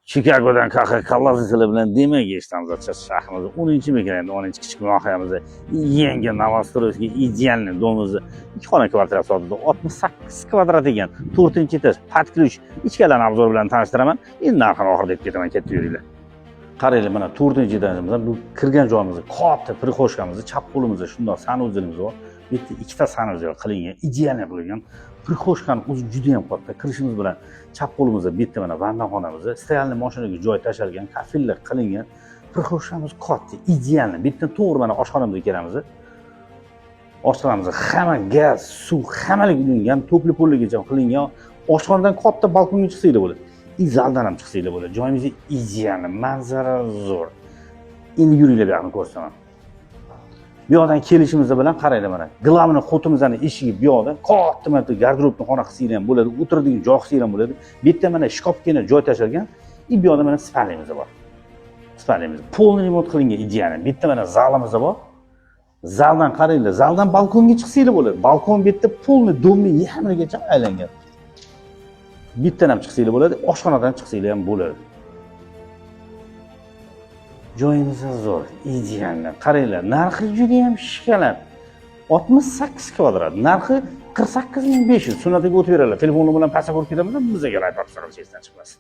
Chikagodan kallas tili bilan demak eshitamiz shahrimizda 10-bekat 10-chi kichik voqeamizda yangi Novostrovskiy idealniy domimizni 2 xona kvartira sotuvda 68 kvadrat ekan 4-etaj под ключ ichkalarni obzor bilan tanishtiraman. Endi narxini oxirida aytib ketaman, katta yuringlar. Qaranglar, mana 4-etajimizdan bu kirgan joyimizda katta prixoshkamizni chap qo'limizda shundoq sanuzelimiz bor. Bu yerda ikkita sanuzel qilingan, idealniy qilingan. Prixoshkani o'zi juda ham katta. Kirishimiz bilan chap qo'limizda bu yerda mana vannaxonamiz, stoyanli mashinaga joy tashalgan, kafillar qilingan. Prixoshkamiz katta, idealniy. Bu yerdan to'g'ri mana oshxonamizga kiramiz. Oshxonamizda hamma gaz, suv, hammalik ulingan, to'pli po'lligacha qilingan. Oshxonadan katta balkonga chiqsanglar bo'ladi. Zaldan ham chiqsanglar bo'ladi. Joyimiz idealniy, manzara zo'r. Endi yuringlar bu yoqni ko'rsaman. Bu yoqdan kelishimiz bilan qaranglar mana. Glavniy xotimizning eshigi bu yoqda. Katta mana garderobni xona qilsanglar ham bo'ladi, o'tiradigan joy qilsanglar ham bo'ladi. Bu yerda mana shkafgina joy tashalgan. Bu yoqda mana spalnimiz bor. Spalnimiz полный remont qilingan idealniy. Bu yerda mana zalimiz bor. Zaldan qaranglar, zaldan balkonga chiqsanglar bo'ladi. Balkon bu yerda полный domni yamligacha aylangan. Bittan ham chiqsanglar bo'ladi, oshxonadan chiqsanglar ham bo'ladi. Joyimiz zo'r, idealniy. Qaranglar, narxi juda ham shikalat. 68 kvadrat, narxi 48500. Sunnatiga o'tib beradilar. Telefon bilan pastga ko'rib ketamiz, bizga rayt topshiramiz, esdan chiqmasin.